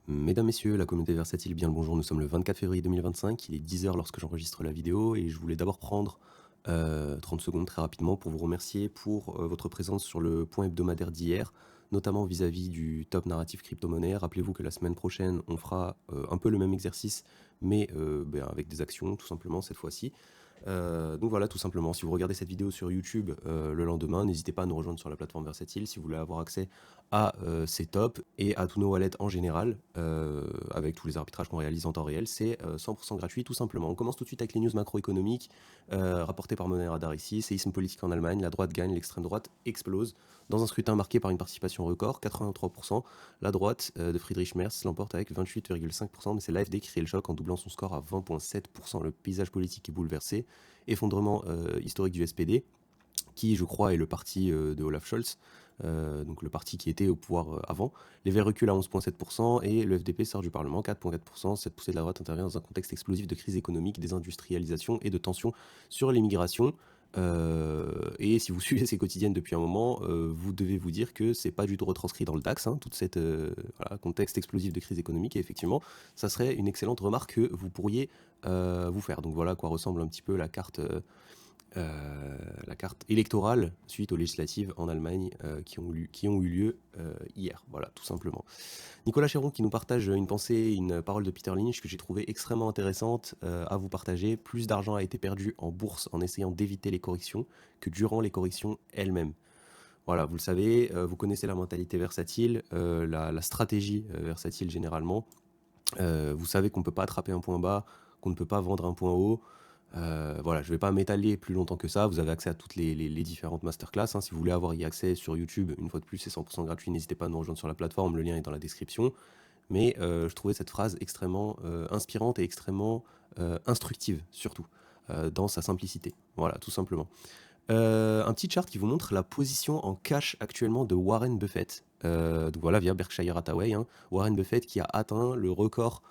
Mesdames, Messieurs, la communauté versatile, bien le bonjour, nous sommes le 24 février 2025, il est 10 heures lorsque j'enregistre la vidéo et je voulais d'abord prendre 30 secondes très rapidement pour vous remercier pour votre présence sur le point hebdomadaire d'hier, notamment vis-à-vis du top narratif crypto-monnaie. Rappelez-vous que la semaine prochaine, on fera un peu le même exercice, mais avec des actions tout simplement cette fois-ci. Donc voilà, tout simplement, si vous regardez cette vidéo sur YouTube le lendemain, n'hésitez pas à nous rejoindre sur la plateforme Versatile si vous voulez avoir accès à ces tops et à tous nos wallets en général, avec tous les arbitrages qu'on réalise en temps réel. C'est 100% gratuit tout simplement. On commence tout de suite avec les news macroéconomiques rapportées par Money Radar ici. Séisme politique en Allemagne, la droite gagne, l'extrême droite explose. Dans un scrutin marqué par une participation record, 83%, la droite de Friedrich Merz l'emporte avec 28,5%, mais c'est l'AfD qui crée le choc en doublant son score à 20,7%. Le paysage politique est bouleversé. Effondrement historique du SPD, qui je crois est le parti de Olaf Scholz, donc le parti qui était au pouvoir avant. Les Verts reculent à 11,7% et le FDP sort du Parlement, 4,4%. Cette poussée de la droite intervient dans un contexte explosif de crise économique, désindustrialisation et de tensions sur l'immigration. Et si vous suivez ces quotidiennes depuis un moment, vous devez vous dire que c'est pas du tout retranscrit dans le DAX, hein, tout cet contexte explosif de crise économique, et effectivement, ça serait une excellente remarque que vous pourriez vous faire. Donc voilà à quoi ressemble un petit peu la carte électorale suite aux législatives en Allemagne qui ont eu lieu hier. Voilà, tout simplement. Nicolas Chéron qui nous partage une pensée, une parole de Peter Lynch que j'ai trouvé extrêmement intéressante à vous partager. Plus d'argent a été perdu en bourse en essayant d'éviter les corrections que durant les corrections elles-mêmes. Voilà, vous le savez, vous connaissez la mentalité versatile, la stratégie versatile généralement. Vous savez qu'on ne peut pas attraper un point bas, qu'on ne peut pas vendre un point haut. Voilà, je ne vais pas m'étaler plus longtemps que ça. Vous avez accès à toutes les différentes masterclass, hein. Si vous voulez avoir y accès sur YouTube, une fois de plus, c'est 100% gratuit. N'hésitez pas à nous rejoindre sur la plateforme. Le lien est dans la description. Mais je trouvais cette phrase extrêmement inspirante et extrêmement instructive, surtout, dans sa simplicité. Voilà, tout simplement. Un petit chart qui vous montre la position en cash actuellement de Warren Buffett. Donc voilà, via Berkshire Hathaway, hein. Warren Buffett qui a atteint le record,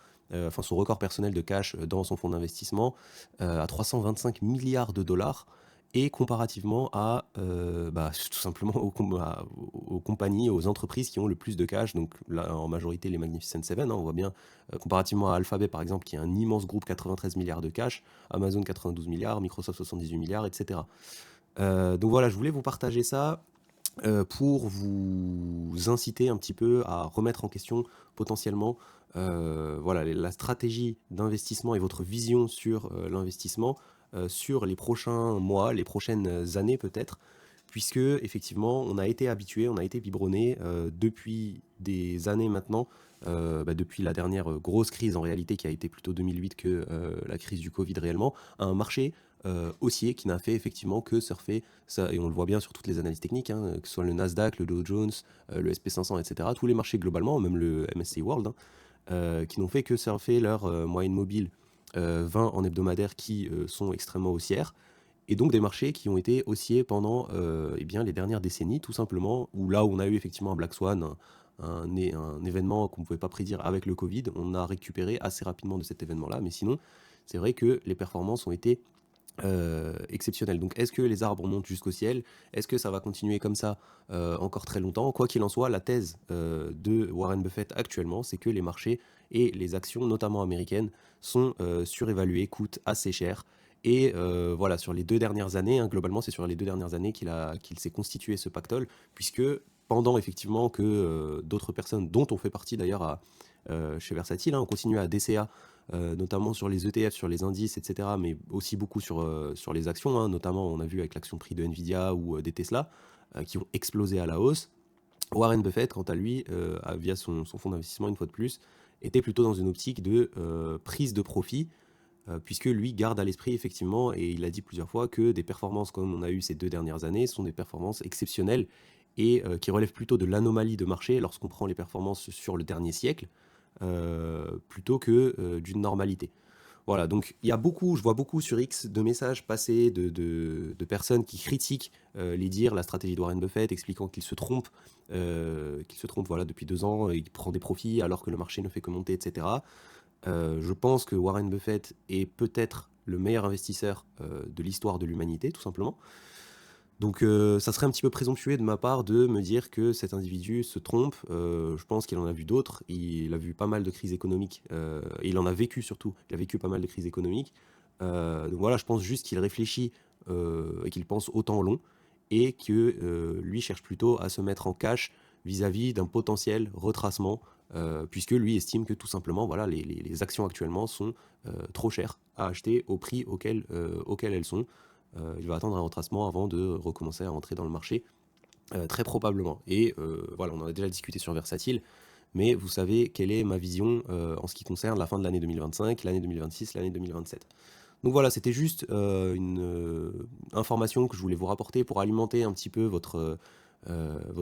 son record personnel de cash dans son fonds d'investissement à 325 milliards de dollars. Et comparativement à, tout simplement aux compagnies, aux entreprises qui ont le plus de cash, donc là en majorité les Magnificent Seven, hein, on voit bien, comparativement à Alphabet par exemple, qui est un immense groupe, 93 milliards de cash, Amazon 92 milliards, Microsoft 78 milliards, etc. Donc voilà, je voulais vous partager ça pour vous inciter un petit peu à remettre en question potentiellement voilà, la stratégie d'investissement et votre vision sur l'investissement sur les prochains mois, les prochaines années peut-être, puisque effectivement on a été habitué, on a été biberonné depuis des années maintenant, depuis la dernière grosse crise en réalité qui a été plutôt 2008 que la crise du Covid réellement, à un marché haussier qui n'a fait effectivement que surfer ça, et on le voit bien sur toutes les analyses techniques, hein, que ce soit le Nasdaq, le Dow Jones, le SP500, etc. Tous les marchés globalement, même le MSCI World, hein, qui n'ont fait que surfer leur moyenne mobile 20 en hebdomadaire qui sont extrêmement haussières. Et donc des marchés qui ont été haussiers pendant eh bien, les dernières décennies, tout simplement, où là où on a eu effectivement un Black Swan, un événement qu'on ne pouvait pas prédire avec le Covid, on a récupéré assez rapidement de cet événement-là, mais sinon, c'est vrai que les performances ont été exceptionnel. Donc est-ce que les arbres montent jusqu'au ciel? Est-ce que ça va continuer comme ça encore très longtemps? Quoi qu'il en soit, la thèse de Warren Buffett actuellement, c'est que les marchés et les actions, notamment américaines, sont surévaluées, coûtent assez cher. Et voilà, sur les 2 dernières années, hein, globalement, c'est sur les 2 dernières années qu'il s'est constitué ce pactole, puisque pendant effectivement que d'autres personnes, dont on fait partie d'ailleurs chez Versatile, hein, on continue à DCA notamment sur les ETF, sur les indices, etc., mais aussi beaucoup sur les actions, hein, notamment on a vu avec l'action prix de Nvidia ou des Tesla, qui ont explosé à la hausse. Warren Buffett, quant à lui, via son fonds d'investissement, une fois de plus, était plutôt dans une optique de prise de profit, puisque lui garde à l'esprit effectivement, et il a dit plusieurs fois, que des performances comme on a eu ces 2 dernières années sont des performances exceptionnelles et qui relèvent plutôt de l'anomalie de marché lorsqu'on prend les performances sur le dernier siècle, plutôt que d'une normalité. Voilà, donc il y a beaucoup, je vois beaucoup sur X de messages passés de personnes qui critiquent les dires, la stratégie de Warren Buffett, expliquant qu'il se trompe voilà, depuis 2 ans, il prend des profits alors que le marché ne fait que monter, etc. Je pense que Warren Buffett est peut-être le meilleur investisseur de l'histoire de l'humanité, tout simplement. Donc ça serait un petit peu présomptueux de ma part de me dire que cet individu se trompe. Je pense qu'il en a vu d'autres. Il a vu pas mal de crises économiques, et il en a vécu surtout. Il a vécu pas mal de crises économiques. Donc voilà, je pense juste qu'il réfléchit, et qu'il pense au temps long et que, lui cherche plutôt à se mettre en cache vis-à-vis d'un potentiel retracement, puisque lui estime que tout simplement, voilà, les actions actuellement sont, trop chères à acheter au prix auquel elles sont. Il va attendre un retracement avant de recommencer à rentrer dans le marché, très probablement. Et voilà, on en a déjà discuté sur Versatile, mais vous savez quelle est ma vision en ce qui concerne la fin de l'année 2025, l'année 2026, l'année 2027. Donc voilà, c'était juste une information que je voulais vous rapporter pour alimenter un petit peu votre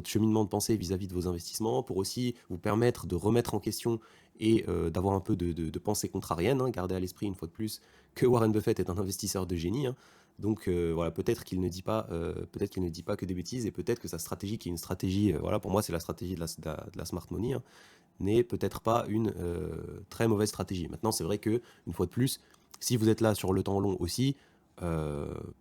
cheminement de pensée vis-à-vis de vos investissements, pour aussi vous permettre de remettre en question et d'avoir un peu de pensée contrarienne, hein. Gardez à l'esprit une fois de plus que Warren Buffett est un investisseur de génie, hein. Donc voilà, peut-être qu'il ne dit pas que des bêtises, et peut-être que sa stratégie, qui est une stratégie, voilà, pour moi c'est la stratégie de la smart money, hein, n'est peut-être pas une très mauvaise stratégie. Maintenant, c'est vrai que, une fois de plus, si vous êtes là sur le temps long aussi,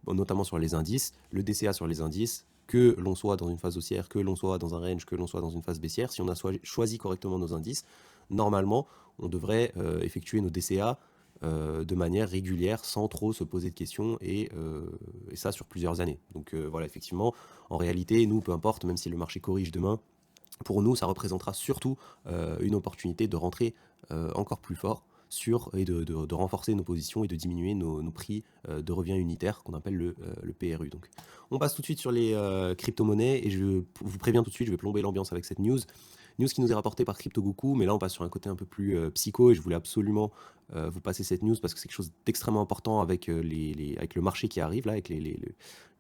notamment sur les indices, le DCA sur les indices, que l'on soit dans une phase haussière, que l'on soit dans un range, que l'on soit dans une phase baissière, si on a choisi correctement nos indices, normalement, on devrait effectuer nos DCA de manière régulière, sans trop se poser de questions, et ça sur plusieurs années. Donc voilà, effectivement, en réalité, nous, peu importe, même si le marché corrige demain, pour nous, ça représentera surtout une opportunité de rentrer encore plus fort et de renforcer nos positions et de diminuer nos prix de revient unitaire qu'on appelle le PRU. Donc, on passe tout de suite sur les crypto-monnaies, et je vous préviens tout de suite, je vais plomber l'ambiance avec cette news. News qui nous est rapportée par CryptoGoku, mais là on passe sur un côté un peu plus psycho, et je voulais absolument vous passer cette news parce que c'est quelque chose d'extrêmement important avec, avec le marché qui arrive là, avec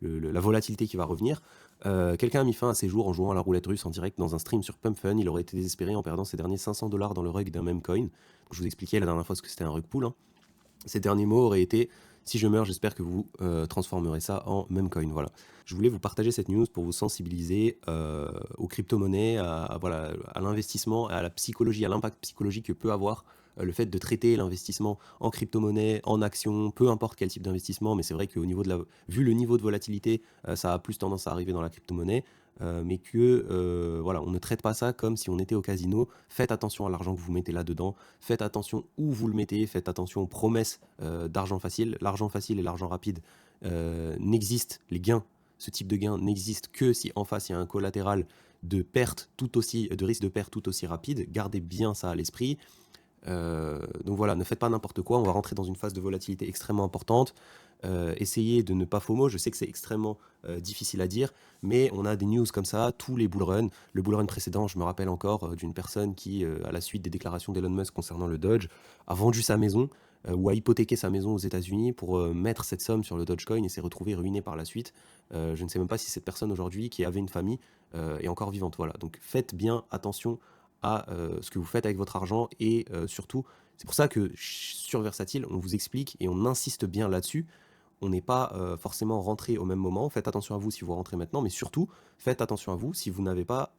la volatilité qui va revenir. Quelqu'un a mis fin à ses jours en jouant à la roulette russe en direct dans un stream sur Pump Fun. Il aurait été désespéré en perdant ses derniers 500 $ dans le rug d'un meme coin. Je vous expliquais la dernière fois ce que c'était un rug pool, hein. Ses derniers mots auraient été: si je meurs, j'espère que vous transformerez ça en meme coin. Voilà. Je voulais vous partager cette news pour vous sensibiliser aux crypto-monnaies, voilà, à l'investissement, à la psychologie, à l'impact psychologique que peut avoir le fait de traiter l'investissement en crypto-monnaie, en actions, peu importe quel type d'investissement. Mais c'est vrai que vu le niveau de volatilité, ça a plus tendance à arriver dans la crypto-monnaie. Mais que voilà, on ne traite pas ça comme si on était au casino. Faites attention à l'argent que vous mettez là-dedans, faites attention où vous le mettez, faites attention aux promesses d'argent facile. L'argent facile et l'argent rapide ce type de gain n'existe que si en face il y a un collatéral de risque de perte tout aussi rapide. Gardez bien ça à l'esprit. Donc voilà, ne faites pas n'importe quoi, on va rentrer dans une phase de volatilité extrêmement importante. Essayez de ne pas FOMO, je sais que c'est extrêmement difficile à dire, mais on a des news comme ça, tous les bullruns. Le bullrun précédent, je me rappelle encore d'une personne qui, à la suite des déclarations d'Elon Musk concernant le Dodge, a vendu sa maison, ou a hypothéqué sa maison aux États-Unis pour mettre cette somme sur le Dogecoin, et s'est retrouvé ruiné par la suite. Je ne sais même pas si cette personne aujourd'hui, qui avait une famille, est encore vivante. Voilà. Donc faites bien attention à ce que vous faites avec votre argent, et surtout, c'est pour ça que sur Versatile, on vous explique et on insiste bien là-dessus. On n'est pas forcément rentré au même moment. Faites attention à vous si vous rentrez maintenant, mais surtout, faites attention à vous si vous n'avez pas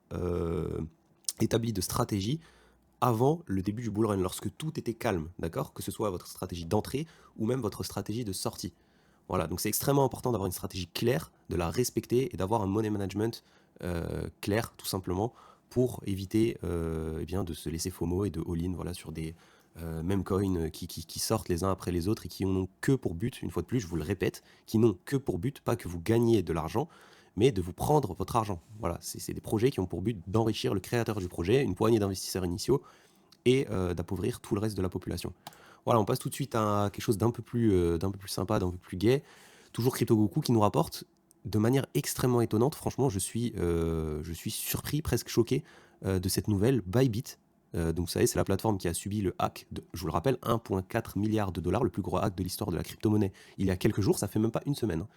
établi de stratégie avant le début du bullrun, lorsque tout était calme, d'accord? Que ce soit votre stratégie d'entrée ou même votre stratégie de sortie. Voilà, donc c'est extrêmement important d'avoir une stratégie claire, de la respecter et d'avoir un money management clair, tout simplement, pour éviter eh bien, de se laisser FOMO et de all-in, voilà, sur des meme coins qui sortent les uns après les autres, et qui n'ont que pour but, une fois de plus, je vous le répète, qui n'ont que pour but, pas que vous gagniez de l'argent, mais de vous prendre votre argent. Voilà, c'est des projets qui ont pour but d'enrichir le créateur du projet, une poignée d'investisseurs initiaux, et d'appauvrir tout le reste de la population. Voilà, on passe tout de suite à quelque chose d'un peu plus sympa, d'un peu plus gai. Toujours CryptoGoku qui nous rapporte de manière extrêmement étonnante. Franchement, je suis surpris, presque choqué de cette nouvelle. Bybit, donc vous savez, c'est la plateforme qui a subi le hack de, je vous le rappelle, 1,4 milliard de dollars, le plus gros hack de l'histoire de la crypto-monnaie. Il y a quelques jours, ça fait même pas une semaine, hein.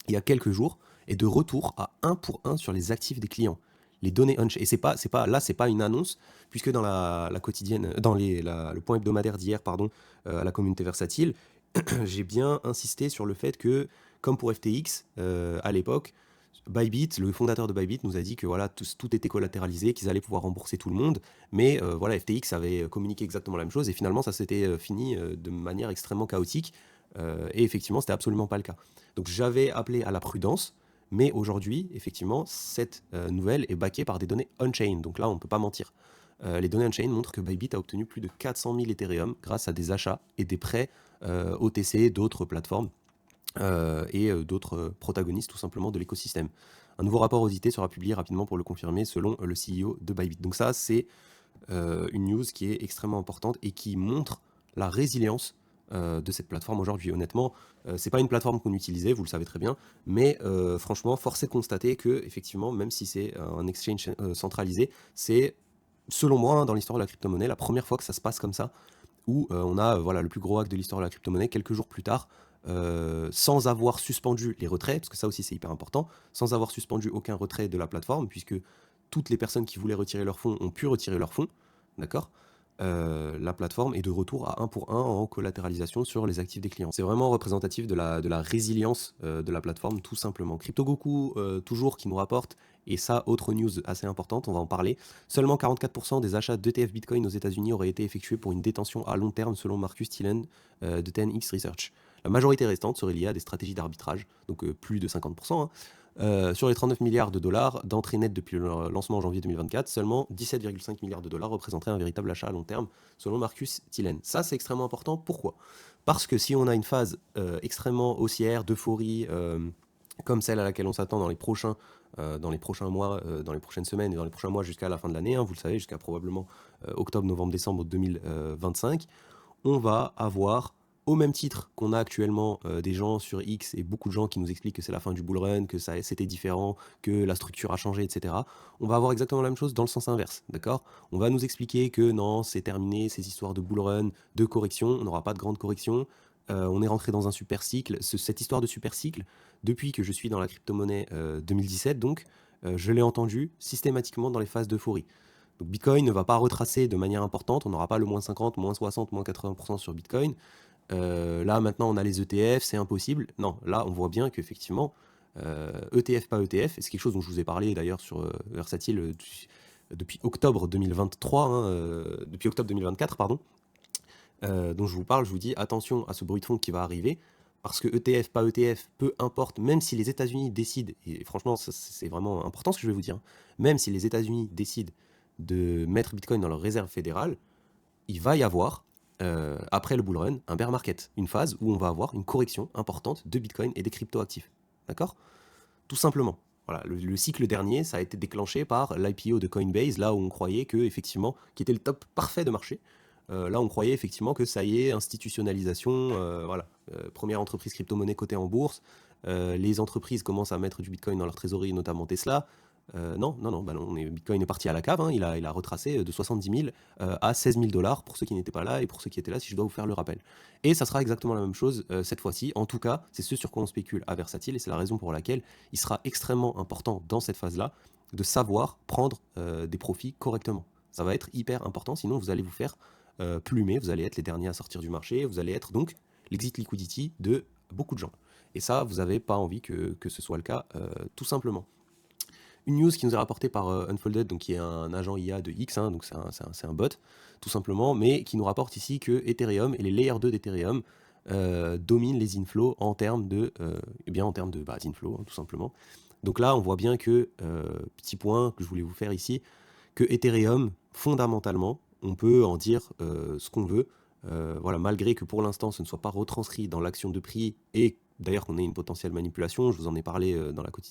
Il y a quelques jours, est de retour à 1 pour 1 sur les actifs des clients. Les données hunch. Et c'est pas une annonce, puisque dans la quotidienne, le point hebdomadaire d'hier, pardon, à la communauté versatile, j'ai bien insisté sur le fait que, comme pour FTX à l'époque, Bybit, le fondateur de Bybit, nous a dit que voilà, tout était collatéralisé, qu'ils allaient pouvoir rembourser tout le monde. Mais voilà, FTX avait communiqué exactement la même chose, et finalement ça s'était fini de manière extrêmement chaotique. Et effectivement, c'était absolument pas le cas. Donc j'avais appelé à la prudence, Mais aujourd'hui, effectivement, cette nouvelle est backée par des données on-chain. Donc là, on ne peut pas mentir. Les données on-chain montrent que Bybit a obtenu plus de 400 000 Ethereum grâce à des achats et des prêts OTC d'autres plateformes et d'autres protagonistes tout simplement de l'écosystème. Un nouveau rapport audité sera publié rapidement pour le confirmer selon le CEO de Bybit. Donc ça, c'est une news qui est extrêmement importante et qui montre la résilience de cette plateforme aujourd'hui. Honnêtement, c'est pas une plateforme qu'on utilisait, vous le savez très bien, mais franchement, force est de constater que effectivement, même si c'est un exchange centralisé, c'est selon moi, hein, dans l'histoire de la crypto-monnaie, la première fois que ça se passe comme ça, où on a voilà, le plus gros hack de l'histoire de la crypto-monnaie quelques jours plus tard, sans avoir suspendu les retraits, parce que ça aussi c'est hyper important, sans avoir suspendu aucun retrait de la plateforme, puisque toutes les personnes qui voulaient retirer leurs fonds ont pu retirer leurs fonds, d'accord. La plateforme est de retour à 1 pour 1 en collatéralisation sur les actifs des clients. C'est vraiment représentatif de la résilience de la plateforme, tout simplement. CryptoGoku, toujours, qui nous rapporte, et ça, autre news assez importante, on va en parler, seulement 44% des achats d'ETF Bitcoin aux États-Unis auraient été effectués pour une détention à long terme selon Marcus Thielen de 10x Research. La majorité restante serait liée à des stratégies d'arbitrage, donc plus de 50%, hein. Sur les 39 milliards de dollars d'entrées nettes depuis le lancement en janvier 2024, seulement 17,5 milliards de dollars représenteraient un véritable achat à long terme, selon Marcus Thielen. Ça, c'est extrêmement important. Pourquoi? Parce que si on a une phase extrêmement haussière, d'euphorie, comme celle à laquelle on s'attend dans les prochains mois, dans les prochaines semaines et dans les prochains mois jusqu'à la fin de l'année, hein, vous le savez, jusqu'à probablement octobre, novembre, décembre 2025, on va avoir, au même titre qu'on a actuellement des gens sur X et beaucoup de gens qui nous expliquent que c'est la fin du bull run, que ça, c'était différent, que la structure a changé, etc. On va avoir exactement la même chose dans le sens inverse, d'accord? On va nous expliquer que non, c'est terminé, ces histoires de bull run, de correction, on n'aura pas de grande correction, on est rentré dans un super cycle. Cette histoire de super cycle, depuis que je suis dans la crypto-monnaie 2017, donc, je l'ai entendu systématiquement dans les phases d'euphorie. Donc Bitcoin ne va pas retracer de manière importante, on n'aura pas le moins 50, moins 60, moins 80% sur Bitcoin. Là maintenant on a les ETF, c'est impossible. Non, là on voit bien qu'effectivement, ETF pas ETF, et c'est quelque chose dont je vous ai parlé d'ailleurs sur Versatile depuis octobre 2023, hein, depuis octobre 2024, pardon, dont je vous parle, je vous dis attention à ce bruit de fond qui va arriver, parce que ETF, pas ETF, peu importe, même si les États-Unis décident, et franchement c'est vraiment important ce que je vais vous dire, hein, même si les États-Unis décident de mettre Bitcoin dans leur réserve fédérale, il va y avoir, après le bull run, un bear market, une phase où on va avoir une correction importante de Bitcoin et des cryptoactifs. D'accord? Tout simplement. Voilà, le cycle dernier, ça a été déclenché par l'IPO de Coinbase, là où on croyait que, effectivement, qui était le top parfait de marché. Là, on croyait effectivement que ça y est, institutionnalisation, voilà, première entreprise crypto-monnaie cotée en bourse, les entreprises commencent à mettre du Bitcoin dans leur trésorerie, notamment Tesla. Non, non, non, bah non, Bitcoin est parti à la cave, hein, il a retracé de 70 000 à 16 000 dollars pour ceux qui n'étaient pas là et pour ceux qui étaient là, si je dois vous faire le rappel. Et ça sera exactement la même chose cette fois-ci. En tout cas, c'est ce sur quoi on spécule à Versatile et c'est la raison pour laquelle il sera extrêmement important dans cette phase-là de savoir prendre des profits correctement. Ça va être hyper important, sinon vous allez vous faire plumer, vous allez être les derniers à sortir du marché, vous allez être donc l'exit liquidity de beaucoup de gens. Et ça, vous n'avez pas envie que ce soit le cas, tout simplement. Une news qui nous est rapportée par Unfolded, donc qui est un agent IA de X, hein, donc c'est un bot, tout simplement, mais qui nous rapporte ici que Ethereum et les Layer 2 d'Ethereum dominent les inflows en termes de, d'inflow, hein, tout simplement. Donc là, on voit bien que, petit point que je voulais vous faire ici, que Ethereum, fondamentalement, on peut en dire ce qu'on veut, voilà, malgré que pour l'instant ce ne soit pas retranscrit dans l'action de prix et d'ailleurs qu'on ait une potentielle manipulation, je vous en ai parlé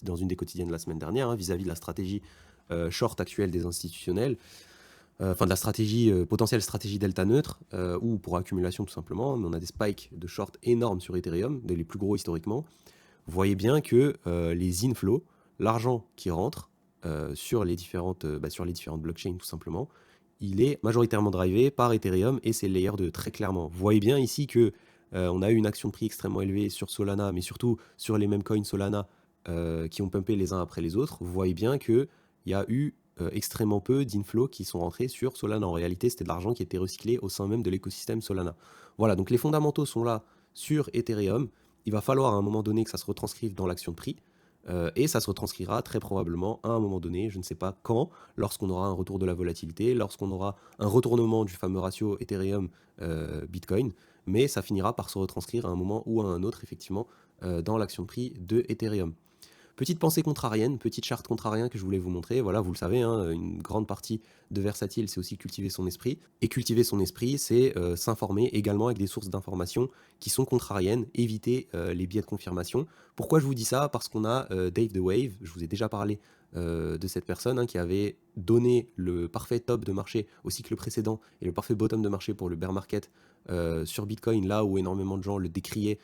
dans une des quotidiennes la semaine dernière, hein, vis-à-vis de la stratégie short actuelle des institutionnels, enfin de la stratégie, potentielle stratégie delta neutre, ou pour accumulation tout simplement, mais on a des spikes de short énormes sur Ethereum, les plus gros historiquement. Vous voyez bien que les inflows, l'argent qui rentre sur les différentes blockchains tout simplement, il est majoritairement drivé par Ethereum et ses layers 2, très clairement. Vous voyez bien ici que on a eu une action de prix extrêmement élevée sur Solana, mais surtout sur les mêmes coins Solana qui ont pumpé les uns après les autres. Vous voyez bien qu'il y a eu extrêmement peu d'inflows qui sont rentrés sur Solana. En réalité, c'était de l'argent qui était recyclé au sein même de l'écosystème Solana. Voilà, donc les fondamentaux sont là sur Ethereum. Il va falloir à un moment donné que ça se retranscrive dans l'action de prix. Et ça se retranscrira très probablement à un moment donné, je ne sais pas quand, lorsqu'on aura un retour de la volatilité, lorsqu'on aura un retournement du fameux ratio Ethereum-Bitcoin, mais ça finira par se retranscrire à un moment ou à un autre, effectivement, dans l'action de prix de Ethereum. Petite pensée contrarienne, petite charte contrarienne que je voulais vous montrer. Voilà, vous le savez, hein, une grande partie de Versatile, c'est aussi cultiver son esprit. Et cultiver son esprit, c'est s'informer également avec des sources d'informations qui sont contrariennes, éviter les biais de confirmation. Pourquoi je vous dis ça? Parce qu'on a Dave the Wave, je vous ai déjà parlé de cette personne, hein, qui avait donné le parfait top de marché au cycle précédent et le parfait bottom de marché pour le bear market sur Bitcoin, là où énormément de gens le décriaient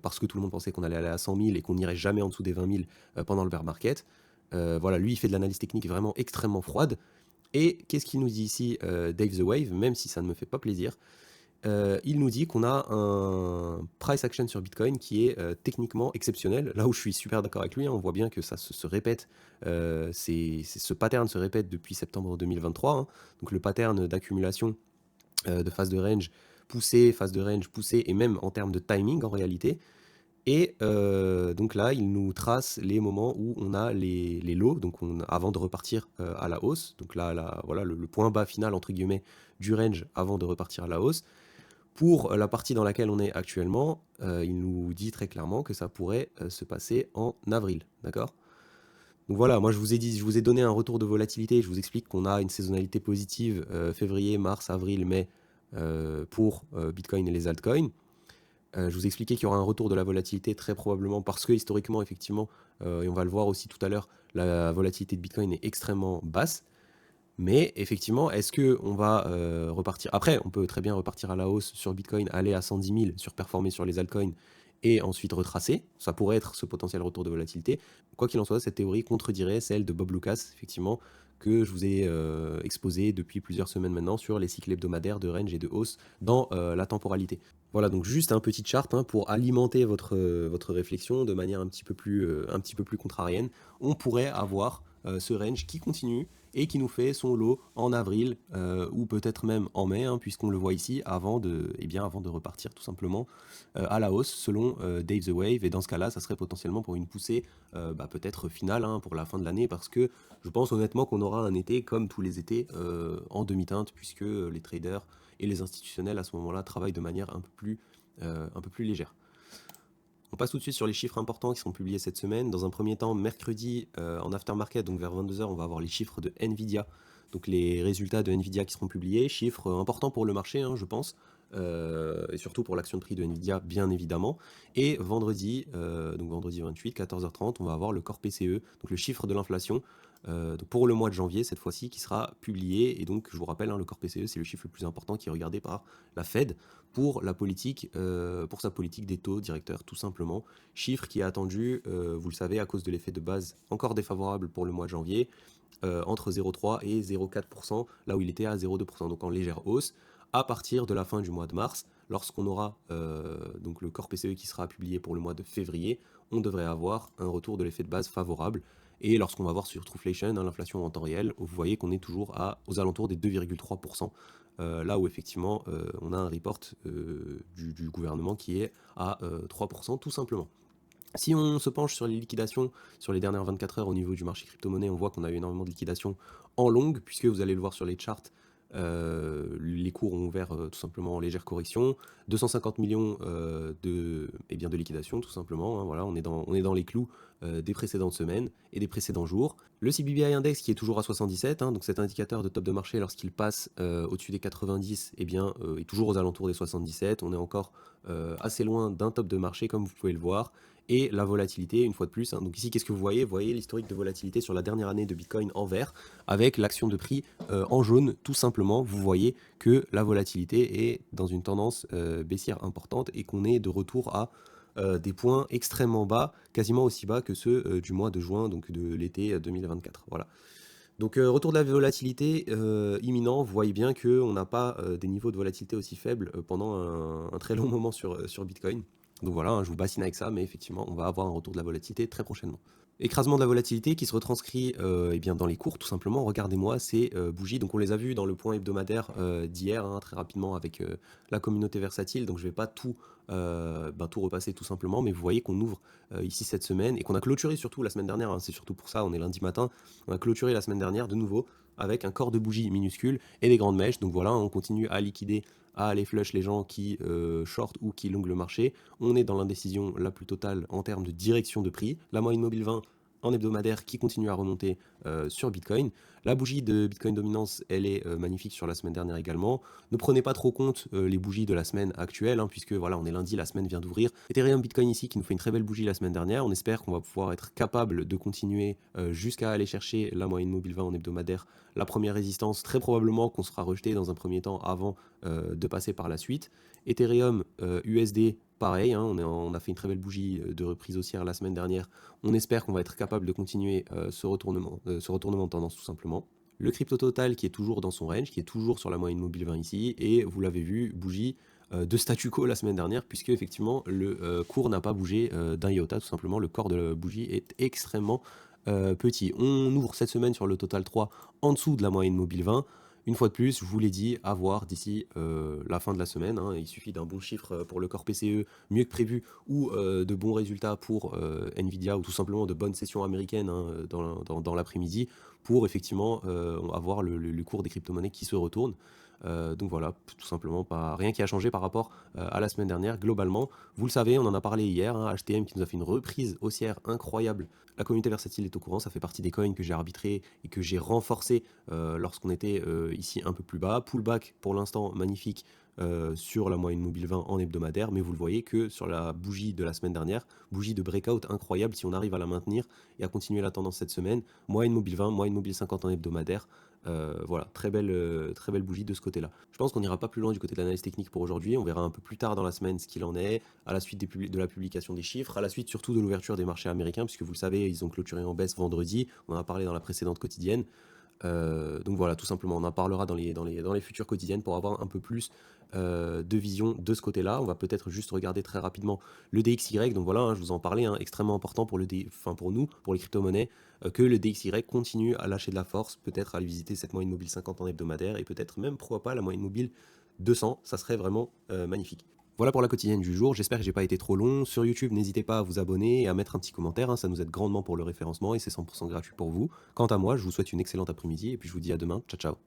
parce que tout le monde pensait qu'on allait aller à 100 000 et qu'on n'irait jamais en dessous des 20 000 pendant le bear market. Voilà, lui, il fait de l'analyse technique vraiment extrêmement froide. Et qu'est-ce qu'il nous dit ici, Dave the Wave, même si ça ne me fait pas plaisir? Il nous dit qu'on a un price action sur Bitcoin qui est techniquement exceptionnel. Là où je suis super d'accord avec lui, hein, on voit bien que ça se répète, ce pattern se répète depuis septembre 2023. Hein. Donc le pattern d'accumulation de phase de range poussée, phase de range poussée, et même en termes de timing en réalité. Et donc là, il nous trace les moments où on a les lows, donc avant de repartir à la hausse. Donc là, voilà le point bas final, entre guillemets, du range avant de repartir à la hausse. Pour la partie dans laquelle on est actuellement, il nous dit très clairement que ça pourrait se passer en avril, d'accord? Donc voilà, moi je vous ai donné un retour de volatilité, je vous explique qu'on a une saisonnalité positive février, mars, avril, mai pour Bitcoin et les altcoins. Je vous ai expliqué qu'il y aura un retour de la volatilité très probablement parce que historiquement, effectivement, et on va le voir aussi tout à l'heure, la volatilité de Bitcoin est extrêmement basse. Mais effectivement, est-ce qu'on va repartir? Après, on peut très bien repartir à la hausse sur Bitcoin, aller à 110 000, surperformer sur les altcoins et ensuite retracer. Ça pourrait être ce potentiel retour de volatilité. Quoi qu'il en soit, cette théorie contredirait celle de Bob Lucas, effectivement, que je vous ai exposé depuis plusieurs semaines maintenant sur les cycles hebdomadaires de range et de hausse dans la temporalité. Voilà, donc juste un petit chart hein, pour alimenter votre réflexion de manière un petit peu plus contrarienne. On pourrait avoir ce range qui continue et qui nous fait son lot en avril ou peut-être même en mai, hein, puisqu'on le voit ici, avant de repartir tout simplement à la hausse selon Dave the Wave. Et dans ce cas-là, ça serait potentiellement pour une poussée peut-être finale hein, pour la fin de l'année, parce que je pense honnêtement qu'on aura un été comme tous les étés en demi-teinte, puisque les traders et les institutionnels à ce moment-là travaillent de manière un peu plus légère. On passe tout de suite sur les chiffres importants qui seront publiés cette semaine. Dans un premier temps, mercredi, en aftermarket, donc vers 22 h, on va avoir les chiffres de Nvidia, donc les résultats de Nvidia qui seront publiés. Chiffres importants pour le marché, hein, je pense, et surtout pour l'action de prix de Nvidia, bien évidemment. Et vendredi, donc vendredi 28, 14 h 30, on va avoir le Core PCE, donc le chiffre de l'inflation, donc pour le mois de janvier cette fois-ci, qui sera publié. Et donc, je vous rappelle, hein, le Core PCE, c'est le chiffre le plus important qui est regardé par la Fed pour la politique, pour sa politique des taux directeurs, tout simplement. Chiffre qui est attendu, vous le savez, à cause de l'effet de base encore défavorable pour le mois de janvier, entre 0,3 et 0,4%, là où il était à 0,2%, donc en légère hausse, à partir de la fin du mois de mars. Lorsqu'on aura donc le Core PCE qui sera publié pour le mois de février, on devrait avoir un retour de l'effet de base favorable. Et lorsqu'on va voir sur Trueflation, hein, l'inflation en temps réel, vous voyez qu'on est toujours aux alentours des 2,3%. Là où effectivement on a un report du gouvernement qui est à 3% tout simplement. Si on se penche sur les liquidations sur les dernières 24 heures au niveau du marché crypto-monnaie, on voit qu'on a eu énormément de liquidations en longue, puisque vous allez le voir sur les charts, les cours ont ouvert tout simplement en légère correction. 250 millions de liquidation, tout simplement. Hein, voilà, on est dans les clous des précédentes semaines et des précédents jours. Le CBBI Index qui est toujours à 77, hein, donc cet indicateur de top de marché, lorsqu'il passe au-dessus des 90, est toujours aux alentours des 77. On est encore assez loin d'un top de marché, comme vous pouvez le voir. Et la volatilité, une fois de plus. Hein. Donc ici, qu'est-ce que vous voyez? Vous voyez l'historique de volatilité sur la dernière année de Bitcoin en vert, avec l'action de prix en jaune, tout simplement. Vous voyez que la volatilité est dans une tendance baissière importante et qu'on est de retour à des points extrêmement bas, quasiment aussi bas que ceux du mois de juin, donc de l'été 2024. Voilà. Donc retour de la volatilité imminent. Vous voyez bien qu'on n'a pas des niveaux de volatilité aussi faibles pendant un très long moment sur Bitcoin. Donc voilà, hein, je vous bassine avec ça, mais effectivement, on va avoir un retour de la volatilité très prochainement. Écrasement de la volatilité qui se retranscrit dans les cours, tout simplement. Regardez-moi ces bougies. Donc on les a vues dans le point hebdomadaire d'hier, hein, très rapidement, avec la communauté versatile. Donc je ne vais pas tout repasser tout simplement, mais vous voyez qu'on ouvre ici cette semaine et qu'on a clôturé surtout la semaine dernière. Hein, c'est surtout pour ça, on est lundi matin. On a clôturé la semaine dernière de nouveau avec un corps de bougies minuscule et des grandes mèches. Donc voilà, on continue à liquider, à aller flush les gens qui short ou qui longuent le marché. On est dans l'indécision la plus totale en termes de direction de prix. La moyenne mobile 20 en hebdomadaire qui continue à remonter sur Bitcoin. La bougie de Bitcoin Dominance, elle est magnifique sur la semaine dernière également. Ne prenez pas trop compte les bougies de la semaine actuelle, hein, puisque voilà, on est lundi, la semaine vient d'ouvrir. Ethereum Bitcoin ici qui nous fait une très belle bougie la semaine dernière. On espère qu'on va pouvoir être capable de continuer jusqu'à aller chercher la moyenne mobile 20 en hebdomadaire, la première résistance, très probablement qu'on sera rejeté dans un premier temps avant de passer par la suite. Ethereum USD, pareil, hein, on a fait une très belle bougie de reprise haussière la semaine dernière. On espère qu'on va être capable de continuer ce retournement de tendance tout simplement. Le crypto total qui est toujours dans son range, qui est toujours sur la moyenne mobile 20 ici, et vous l'avez vu, bougie de statu quo la semaine dernière, puisque effectivement le cours n'a pas bougé d'un iota, tout simplement. Le corps de la bougie est extrêmement petit. On ouvre cette semaine sur le total 3 en dessous de la moyenne mobile 20. Une fois de plus, je vous l'ai dit, à voir d'ici la fin de la semaine, hein. Il suffit d'un bon chiffre pour le corps PCE, mieux que prévu, ou de bons résultats pour Nvidia, ou tout simplement de bonnes sessions américaines, hein, dans l'après-midi, pour effectivement avoir le cours des crypto-monnaies qui se retourne. Donc voilà, tout simplement, pas rien qui a changé par rapport à la semaine dernière. Globalement, vous le savez, on en a parlé hier, hein, HTM qui nous a fait une reprise haussière incroyable. La communauté versatile est au courant, ça fait partie des coins que j'ai arbitré et que j'ai renforcé lorsqu'on était ici un peu plus bas. Pullback pour l'instant magnifique sur la moyenne mobile 20 en hebdomadaire, mais vous le voyez que sur la bougie de la semaine dernière, bougie de breakout incroyable, si on arrive à la maintenir et à continuer la tendance cette semaine, moyenne mobile 20, moyenne mobile 50 en hebdomadaire. Voilà, très belle bougie de ce côté-là. Je pense qu'on n'ira pas plus loin du côté de l'analyse technique pour aujourd'hui. On verra un peu plus tard dans la semaine ce qu'il en est, à la suite de la publication des chiffres, à la suite surtout de l'ouverture des marchés américains, puisque vous le savez, ils ont clôturé en baisse vendredi. On en a parlé dans la précédente quotidienne. Donc voilà, tout simplement, on en parlera dans les futures quotidiennes pour avoir un peu plus de vision de ce côté-là. On va peut-être juste regarder très rapidement le DXY. Donc voilà, hein, je vous en parlais, hein, extrêmement important pour nous, pour les crypto-monnaies, que le DXY continue à lâcher de la force, peut-être à aller visiter cette moyenne mobile 50 en hebdomadaire et peut-être même, pourquoi pas, la moyenne mobile 200. Ça serait vraiment magnifique. Voilà pour la quotidienne du jour, j'espère que j'ai pas été trop long. Sur YouTube, n'hésitez pas à vous abonner et à mettre un petit commentaire, hein, ça nous aide grandement pour le référencement et c'est 100% gratuit pour vous. Quant à moi, je vous souhaite une excellente après-midi et puis je vous dis à demain, ciao ciao.